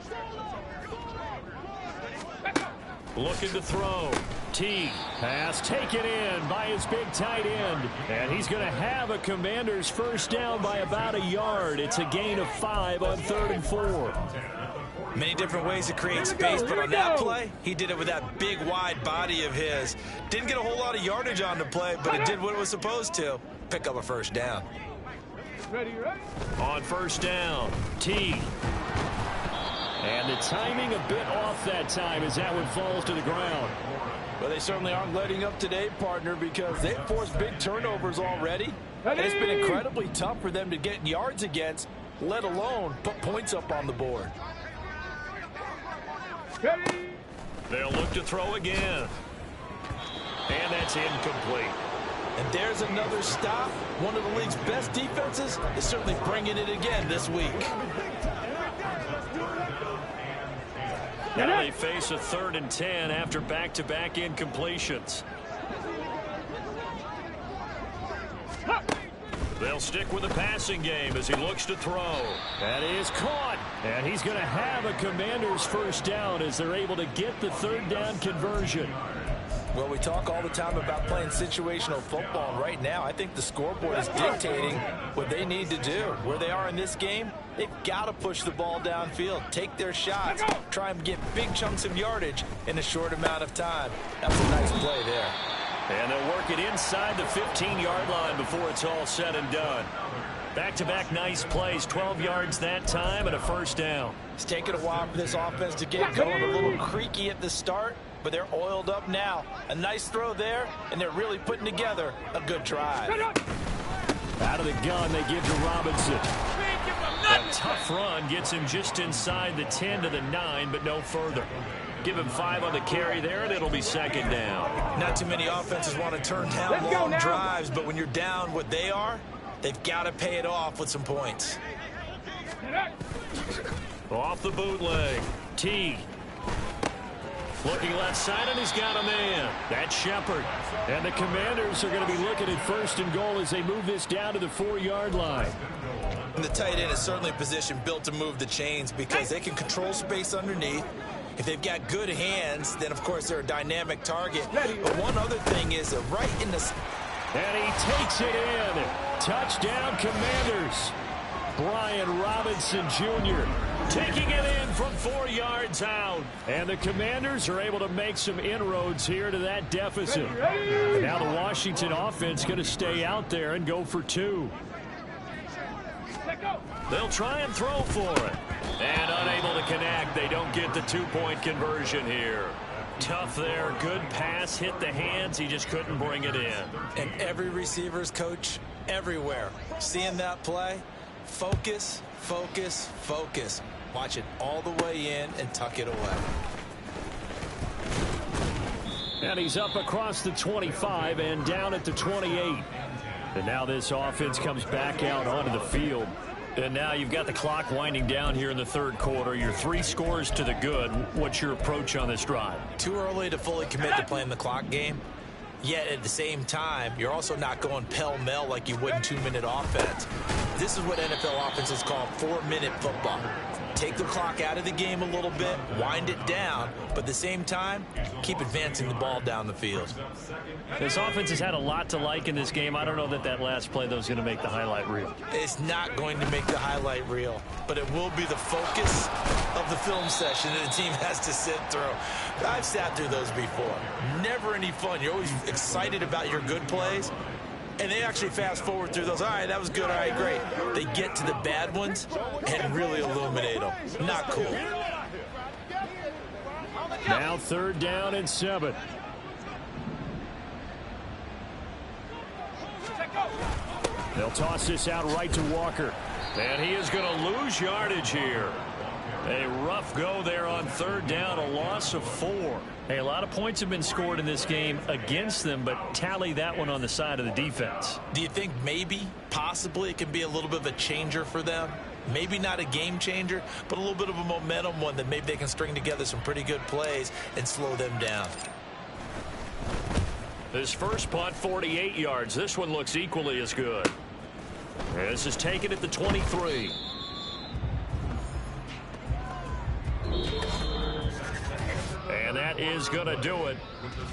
Looking to throw. T. Pass taken in by his big tight end. And he's going to have a Commanders first down by about a yard. It's a gain of 5 on 3rd and 4. Many different ways to create space, but on that play, he did it with that big, wide body of his. Didn't get a whole lot of yardage on the play, but it did what it was supposed to. Pick up a first down. On 1st down, T. And the timing a bit off that time as that one falls to the ground. Well, they certainly aren't letting up today, partner, because they've forced big turnovers already. And it's been incredibly tough for them to get yards against, let alone put points up on the board. They'll look to throw again. And that's incomplete. And there's another stop. One of the league's best defenses is certainly bringing it again this week. Now they face a 3rd and 10 after back-to-back incompletions. They'll stick with the passing game as he looks to throw. That is caught. And he's going to have a Commanders first down as they're able to get the 3rd down conversion. Well, we talk all the time about playing situational football, and right now I think the scoreboard is dictating what they need to do. Where they are in this game, they've got to push the ball downfield, take their shots, try and get big chunks of yardage in a short amount of time. That's a nice play there. And they'll work it inside the 15-yard line before it's all said and done. Back-to-back nice plays, 12 yards that time and a first down. It's taken a while for this offense to get going, a little creaky at the start, but they're oiled up now. A nice throw there, and they're really putting together a good drive. Out of the gun, they give to Robinson. A tough run gets him just inside the 10 to the 9, but no further. Give him 5 on the carry there, and it'll be 2nd down. Not too many offenses want to turn down long drives, but when you're down what they are, they've got to pay it off with some points. Off the bootleg. T. Looking left side, and he's got a man. That's Shepard. And the Commanders are going to be looking at 1st and goal as they move this down to the 4-yard line. And the tight end is certainly a position built to move the chains because they can control space underneath. If they've got good hands, then, of course, they're a dynamic target. But one other thing is right in the... And he takes it in. Touchdown, Commanders. Brian Robinson Jr. taking it in from 4 yards out. And the Commanders are able to make some inroads here to that deficit. And now the Washington offense going to stay out there and go for 2. They'll try and throw for it. And unable to connect. They don't get the 2-point conversion here. Tough there. Good pass. Hit the hands. He just couldn't bring it in. And every receiver's coach everywhere. Seeing that play, focus, focus, focus. Watch it all the way in and tuck it away. And he's up across the 25 and down at the 28. And now this offense comes back out onto the field. And now you've got the clock winding down here in the 3rd quarter. You're 3 scores to the good. What's your approach on this drive? Too early to fully commit to playing the clock game. Yet at the same time, you're also not going pell-mell like you would in 2-minute offense. This is what NFL offenses call 4-minute football. Take the clock out of the game a little bit, wind it down, but at the same time, keep advancing the ball down the field. This offense has had a lot to like in this game. I don't know that that last play, though, is going to make the highlight reel. It's not going to make the highlight reel, but it will be the focus of the film session that the team has to sit through. I've sat through those before. Never any fun. You're always excited about your good plays. And they actually fast forward through those. All right, that was good. All right, great. They get to the bad ones and really illuminate them. Not cool. Now 3rd down and 7. They'll toss this out right to Walker. And he is going to lose yardage here. A rough go there on 3rd down, a loss of 4. Hey, a lot of points have been scored in this game against them, but tally that one on the side of the defense. Do you think maybe, possibly, it can be a little bit of a changer for them? Maybe not a game changer, but a little bit of a momentum one that maybe they can string together some pretty good plays and slow them down. This first punt, 48 yards. This one looks equally as good. This is taken at the 23. And that is going to do it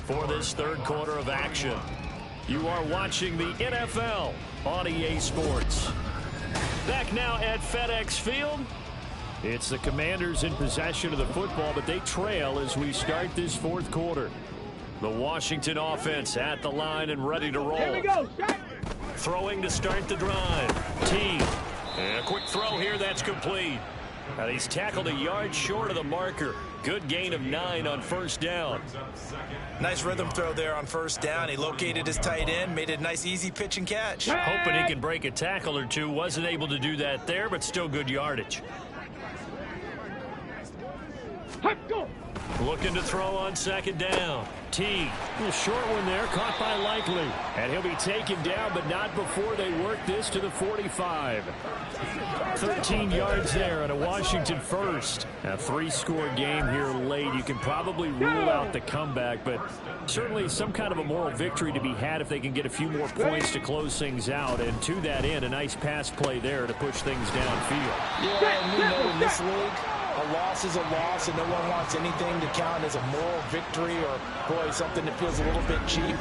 for this 3rd quarter of action. You are watching the NFL on EA Sports. Back now at FedEx Field. It's the Commanders in possession of the football, but they trail as we start this 4th quarter. The Washington offense at the line and ready to roll. Here we go. Throwing to start the drive. T. And a quick throw here. That's complete. And he's tackled a yard short of the marker. Good gain of 9 on 1st down. Nice rhythm throw there on 1st down. He located his tight end, made it a nice easy pitch and catch. Hoping he can break a tackle or two. Wasn't able to do that there, but still good yardage. Looking to throw on 2nd down. T. A short one there, caught by Likely. And he'll be taken down, but not before they work this to the 45. 13 yards there and a Washington first. A 3-score game here late. You can probably rule out the comeback, but certainly some kind of a moral victory to be had if they can get a few more points to close things out. And to that end, a nice pass play there to push things downfield. Yeah, and we know in this league, a loss is a loss, and no one wants anything to count as a moral victory or, boy, something that feels a little bit cheap.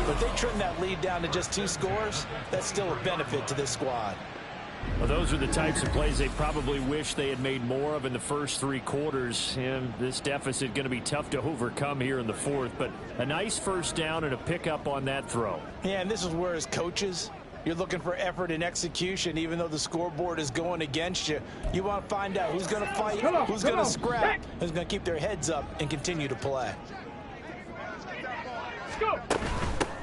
But they trim that lead down to just 2 scores. That's still a benefit to this squad. Well, those are the types of plays they probably wish they had made more of in the first 3 quarters. And this deficit going to be tough to overcome here in the 4th. But a nice 1st down and a pickup on that throw. Yeah, and this is where as coaches, you're looking for effort and execution, even though the scoreboard is going against you. You want to find out who's going to fight, who's going to scrap, who's going to keep their heads up and continue to play. Let's go.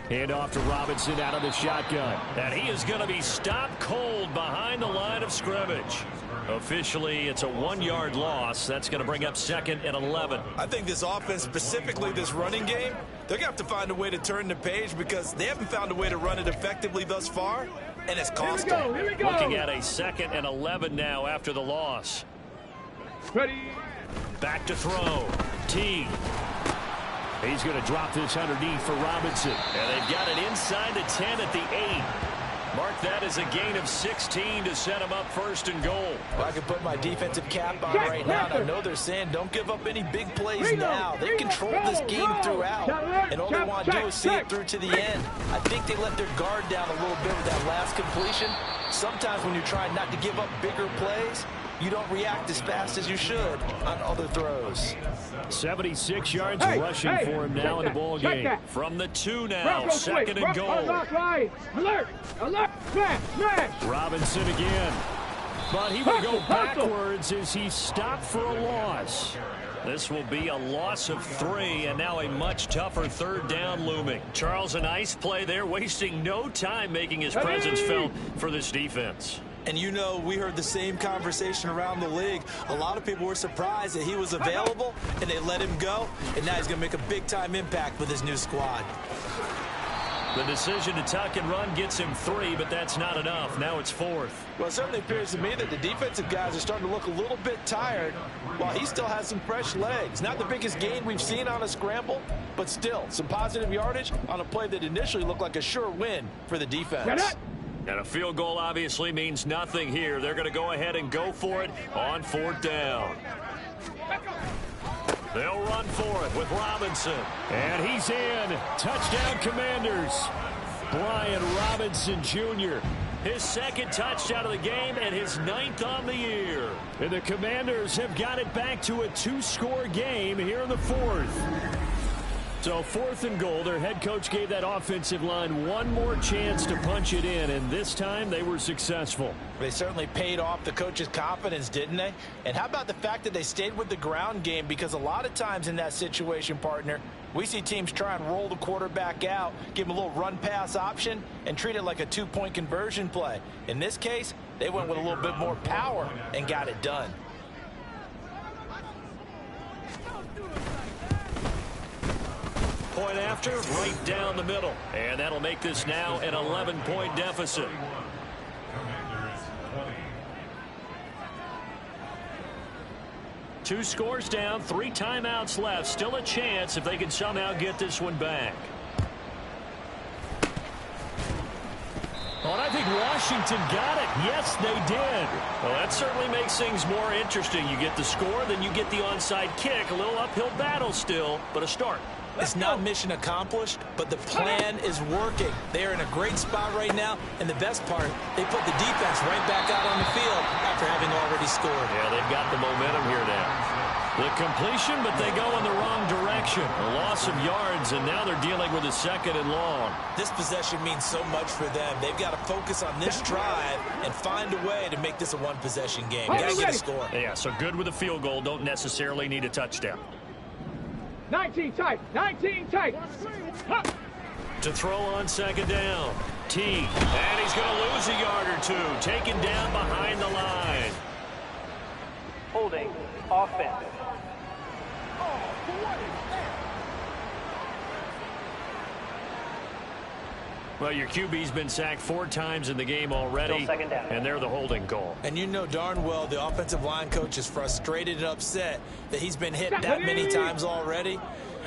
Hand off to Robinson out of the shotgun. And he is going to be stopped cold behind the line of scrimmage. Officially, it's a 1-yard loss. That's going to bring up 2nd and 11. I think this offense, specifically this running game, they're going to have to find a way to turn the page because they haven't found a way to run it effectively thus far, and it's cost them. Here we go. Looking at a 2nd and 11 now after the loss. Ready. Back to throw. T. He's going to drop this underneath for Robinson. And they've got it inside the 10 at the 8. Mark that as a gain of 16 to set him up 1st and goal. Well, I can put my defensive cap on right now, and I know they're saying don't give up any big plays now. They control this game throughout, and all they want to do is see it through to the end. I think they let their guard down a little bit with that last completion. Sometimes when you're trying not to give up bigger plays, you don't react as fast as you should on other throws. 76 yards rushing for him now in the ball game. From the 2 now, 2nd and goal. Alert! Alert! Smash! Smash! Robinson again. But he will go backwards as he's stopped for a loss. This will be a loss of 3, and now a much tougher 3rd down looming. Charles, a nice play there, wasting no time making his presence felt for this defense. And you know, we heard the same conversation around the league. A lot of people were surprised that he was available, and they let him go. And now he's going to make a big-time impact with his new squad. The decision to tuck and run gets him 3, but that's not enough. Now it's 4th. Well, it certainly appears to me that the defensive guys are starting to look a little bit tired while he still has some fresh legs. Not the biggest gain we've seen on a scramble, but still some positive yardage on a play that initially looked like a sure win for the defense. And a field goal obviously means nothing here. They're going to go ahead and go for it on 4th down. They'll run for it with Robinson. And he's in. Touchdown, Commanders. Brian Robinson Jr. His 2nd touchdown of the game and his 9th on the year. And the Commanders have got it back to a 2-score game here in the 4th. So 4th and goal, their head coach gave that offensive line one more chance to punch it in, and this time they were successful. They certainly paid off the coach's confidence, didn't they? And how about the fact that they stayed with the ground game? Because a lot of times in that situation, partner, we see teams try and roll the quarterback out, give him a little run-pass option, and treat it like a 2-point conversion play. In this case, they went with a little bit more power and got it done. Point after, right down the middle. And that'll make this now an 11-point deficit. Two scores down, 3 timeouts left. Still a chance if they can somehow get this one back. Oh, and I think Washington got it. Yes, they did. Well, that certainly makes things more interesting. You get the score, then you get the onside kick. A little uphill battle still, but a start. It's not mission accomplished, but the plan is working. They're in a great spot right now, and the best part, they put the defense right back out on the field after having already scored. Yeah, they've got the momentum here now. The completion, but they go in the wrong direction. A loss of yards, and now they're dealing with a 2nd and long. This possession means so much for them. They've got to focus on this drive and find a way to make this a one-possession game. Got to get a score. Yeah, so good with a field goal. Don't necessarily need a touchdown. 19 tight. 19 tight. To throw on 2nd down. T. And he's going to lose a yard or 2. Taken down behind the line. Holding. Offense. Well, your QB's been sacked 4 times in the game already, and they're the holding call. And you know darn well the offensive line coach is frustrated and upset that he's been hit that many times already.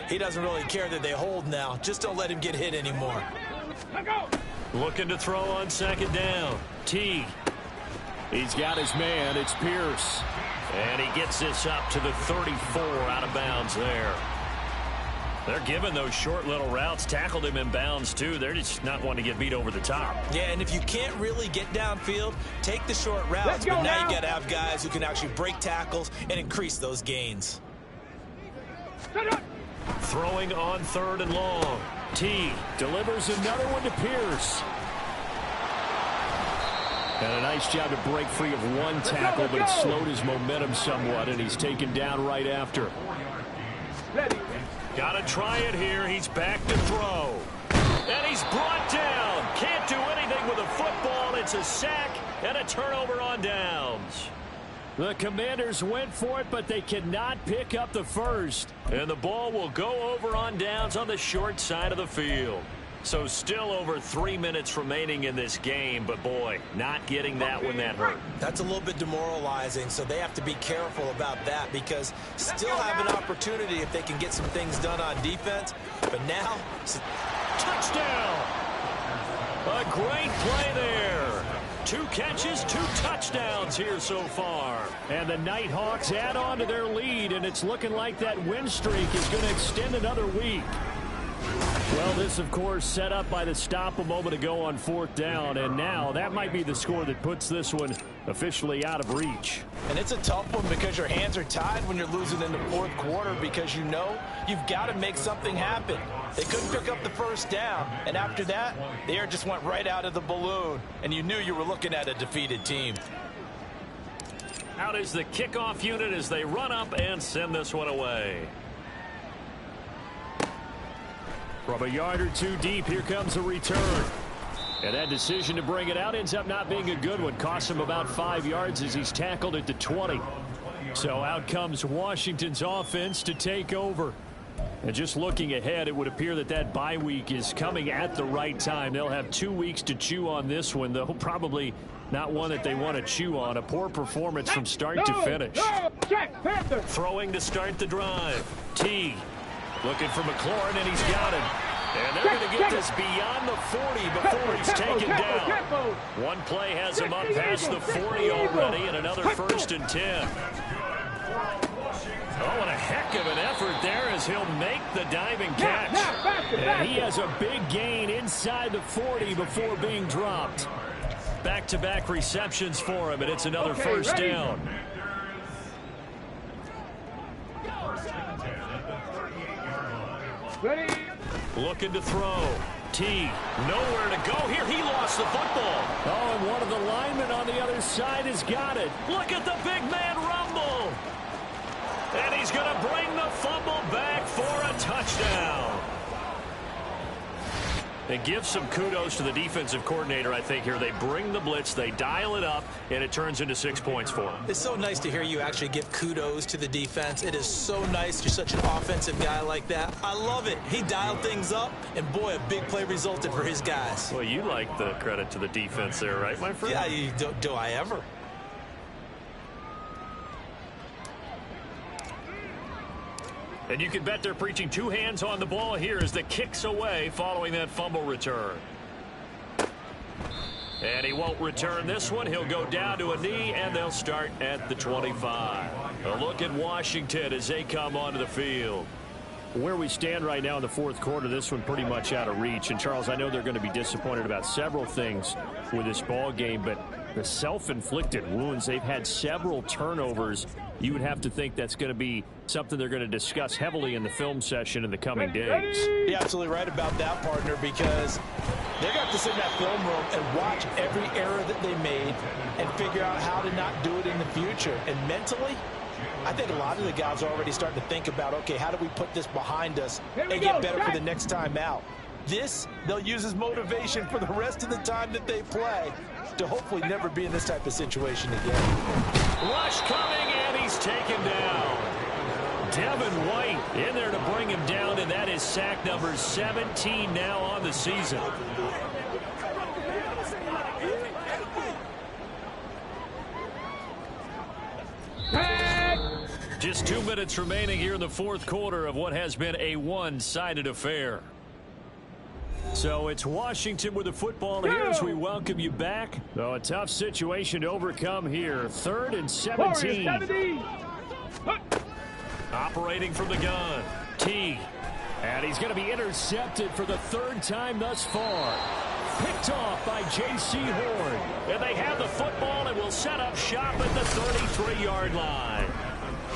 He doesn't really care that they hold now. Just don't let him get hit anymore. Looking to throw on 2nd down. T. He's got his man. It's Pierce. And he gets this up to the 34 out of bounds there. They're giving those short little routes. Tackled him in bounds, too. They're just not wanting to get beat over the top. Yeah, and if you can't really get downfield, take the short routes. But now you got to have guys who can actually break tackles and increase those gains. Throwing on 3rd and long. T delivers another one to Pierce. And a nice job to break free of one tackle, but it slowed his momentum somewhat, and he's taken down right after. Got to try it here. He's back to throw. And he's brought down. Can't do anything with a football. It's a sack and a turnover on downs. The Commanders went for it, but they cannot pick up the first. And the ball will go over on downs on the short side of the field. So still over 3 minutes remaining in this game, but boy, not getting that when that hurt. That's a little bit demoralizing, so they have to be careful about that because still have an opportunity if they can get some things done on defense. But now, touchdown! A great play there. 2 catches, 2 touchdowns here so far. And the Nighthawks add on to their lead, and it's looking like that win streak is going to extend another week. Well, this, of course, set up by the stop a moment ago on 4th down, and now that might be the score that puts this one officially out of reach. And it's a tough one because your hands are tied when you're losing in the 4th quarter because you know you've got to make something happen. They couldn't pick up the 1st down, and after that, the air just went right out of the balloon, and you knew you were looking at a defeated team. Out is the kickoff unit as they run up and send this one away. From a yard or 2 deep, here comes a return. And that decision to bring it out ends up not being a good one. Costs him about 5 yards as he's tackled at the 20. So out comes Washington's offense to take over. And just looking ahead, it would appear that bye week is coming at the right time. They'll have 2 weeks to chew on this one, though probably not one that they want to chew on. A poor performance from start to finish. Throwing to start the drive. T looking for McLaurin, and he's got him. And they're going to get this beyond the 40 before he's taken down. One play has him up past the 40 already, and another 1st and 10. Oh, and a heck of an effort there as he'll make the diving catch. And he has a big gain inside the 40 before being dropped. Back-to-back receptions for him, and it's another 1st down. Ready? Looking to throw. T, nowhere to go here. He lost the football. Oh, and one of the linemen on the other side has got it. Look at the big man rumble. And he's going to bring the fumble back for a touchdown. And give some kudos to the defensive coordinator, I think, here. They bring the blitz, they dial it up, and it turns into 6 points for them. It's so nice to hear you actually give kudos to the defense. It is so nice. You're such an offensive guy like that. I love it. He dialed things up, and boy, a big play resulted for his guys. Well, you like the credit to the defense there, right, my friend? Yeah, do I ever? And you can bet they're preaching 2 hands on the ball here as the kick's away following that fumble return. And he won't return this one. He'll go down to a knee, and they'll start at the 25. A look at Washington as they come onto the field. Where we stand right now in the 4th quarter, this one pretty much out of reach. And, Charles, I know they're going to be disappointed about several things with this ball game, but the self-inflicted wounds, they've had several turnovers. You would have to think that's going to be something they're going to discuss heavily in the film session in the coming days. You're absolutely right about that, partner, because they're going to have to sit in that film room and watch every error that they made and figure out how to not do it in the future. And mentally, I think a lot of the guys are already starting to think about, okay, how do we put this behind us and get better for the next time out? This, they'll use as motivation for the rest of the time that they play to hopefully never be in this type of situation again. Rush coming, and he's taken down. Devin White in there to bring him down, and that is sack number 17 now on the season. Just 2 minutes remaining here in the 4th quarter of what has been a one-sided affair. So it's Washington with the football here as we welcome you back. Oh, a tough situation to overcome here. 3rd and 17. Operating from the gun. T. And he's going to be intercepted for the 3rd time thus far. Picked off by J.C. Horn. And they have the football and will set up shop at the 33-yard line.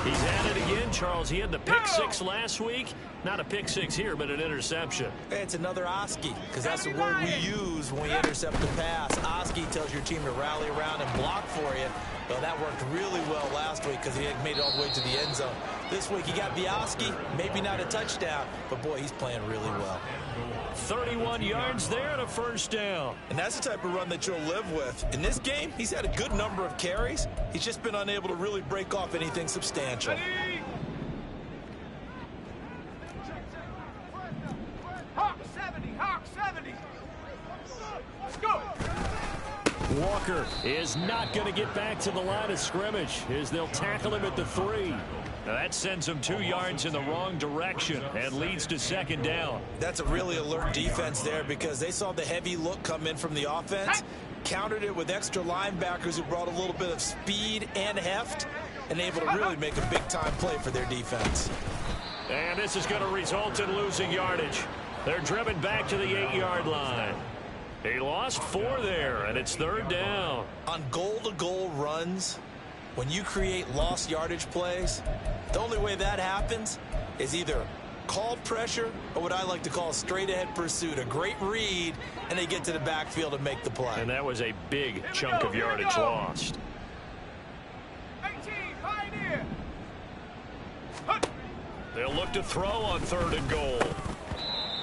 He's at it again, Charles. He had the pick 6 last week. Not a pick 6 here, but an interception. It's another Oski, because that's the word we use when we intercept the pass. Oski tells your team to rally around and block for you. Well, that worked really well last week because he had made it all the way to the end zone. This week he got the Oski, maybe not a touchdown, but boy, he's playing really well. 31 yards there and a 1st down. And that's the type of run that you'll live with. In this game, he's had a good number of carries. He's just been unable to really break off anything substantial. Hawk 70, Hawk 70. Let's go. Walker is not going to get back to the line of scrimmage as they'll tackle him at the 3. Now that sends him 2 yards in the wrong direction and leads to 2nd down. That's a really alert defense there because they saw the heavy look come in from the offense, countered it with extra linebackers who brought a little bit of speed and heft, and able to really make a big-time play for their defense. And this is going to result in losing yardage. They're driven back to the 8-yard line. He lost 4 there, and it's 3rd down. On goal-to-goal runs, when you create lost yardage plays, the only way that happens is either called pressure or what I like to call straight-ahead pursuit. A great read, and they get to the backfield and make the play. And that was a big chunk of yardage lost. 18, Pioneer. They'll look to throw on 3rd and goal.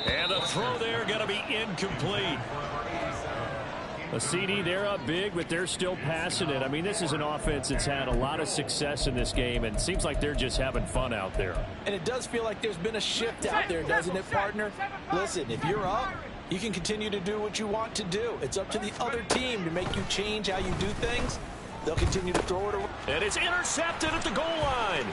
And the throw there going to be incomplete. A CD, they're up big, but they're still passing it. I mean, this is an offense that's had a lot of success in this game, and it seems like they're just having fun out there. And it does feel like there's been a shift out there, doesn't it, partner? Listen, if you're up, you can continue to do what you want to do. It's up to the other team to make you change how you do things. They'll continue to throw it around. And it's intercepted at the goal line.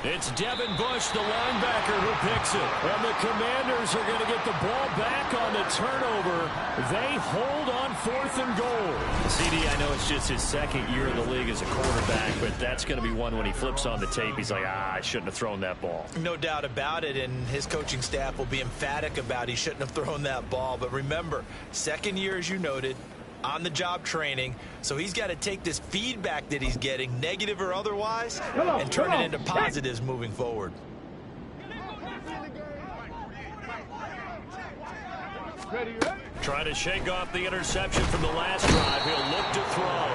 It's Devin Bush, the linebacker, who picks it. And the Commanders are going to get the ball back on the turnover. They hold on 4th and goal. CD, I know it's just his second year in the league as a quarterback, but that's going to be one when he flips on the tape. He's like, I shouldn't have thrown that ball. No doubt about it, and his coaching staff will be emphatic about he shouldn't have thrown that ball. But remember, second year, as you noted, on-the-job training, so he's got to take this feedback that he's getting, negative or otherwise, and turn it into positives moving forward. Trying to shake off the interception from the last drive. He'll look to throw.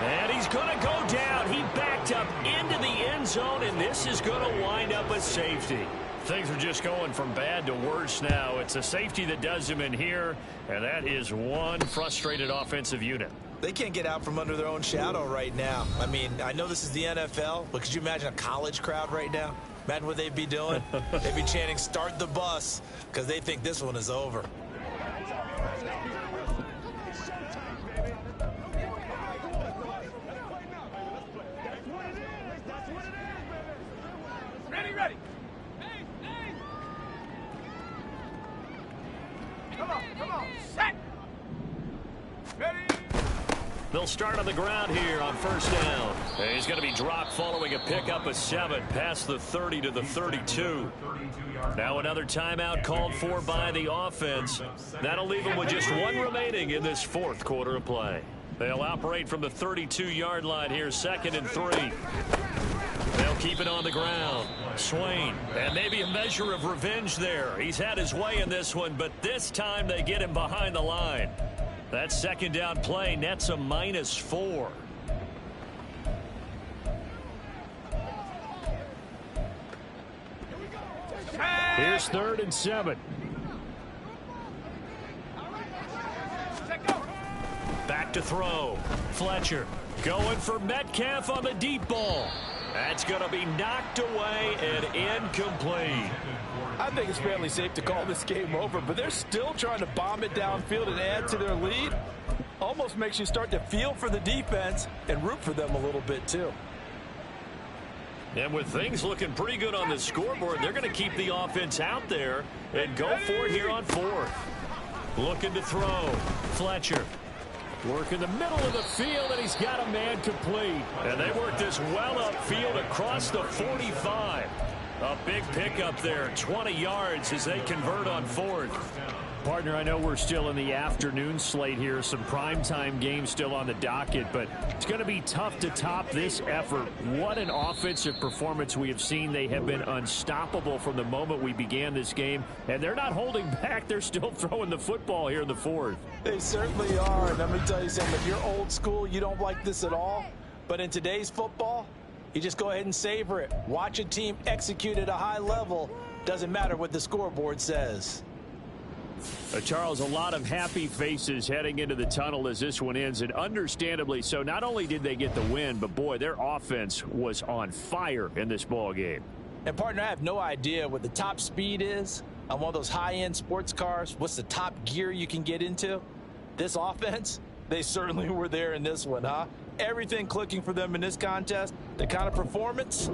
And he's going to go down. He backed up into the end zone, and this is going to wind up a safety. Things are just going from bad to worse now. It's a safety that does him in here, and that is one frustrated offensive unit. They can't get out from under their own shadow right now. I mean, I know this is the NFL, but could you imagine a college crowd right now? Imagine what they'd be doing. They'd be chanting, "Start the bus," because they think this one is over. Ready. Come on. Set. Ready. They'll start on the ground here on first down. And he's going to be dropped following a pickup of 7 past the 30 to the 32. Now another timeout called for by the offense. That'll leave them with just 1 remaining in this 4th quarter of play. They'll operate from the 32-yard line here, 2nd and 3. They'll keep it on the ground. Swain, and maybe a measure of revenge there. He's had his way in this one, but this time they get him behind the line. That 2nd down play nets a -4. Here's 3rd and 7. Back to throw. Fletcher going for Metcalf on the deep ball. That's going to be knocked away and incomplete. I think it's fairly safe to call this game over, but they're still trying to bomb it downfield and add to their lead. Almost makes you start to feel for the defense and root for them a little bit too. And with things looking pretty good on the scoreboard, they're going to keep the offense out there and go for it here on 4th. Looking to throw. Fletcher. Work in the middle of the field, and he's got a man complete. And they work this well upfield across the 45. A big pickup there, 20 yards as they convert on 4th. Partner, I know we're still in the afternoon slate here. Some primetime games still on the docket, but it's going to be tough to top this effort. What an offensive performance we have seen. They have been unstoppable from the moment we began this game, and they're not holding back. They're still throwing the football here in the 4th. They certainly are. And let me tell you something. If you're old school, you don't like this at all. But in today's football, you just go ahead and savor it. Watch a team execute at a high level. Doesn't matter what the scoreboard says. Charles, a lot of happy faces heading into the tunnel as this one ends, and understandably so. Not only did they get the win, but boy, their offense was on fire in this ball game. And partner, I have no idea what the top speed is on one of those high-end sports cars. What's the top gear you can get into? This offense, they certainly were there in this one, huh? Everything clicking for them in this contest. The kind of performance,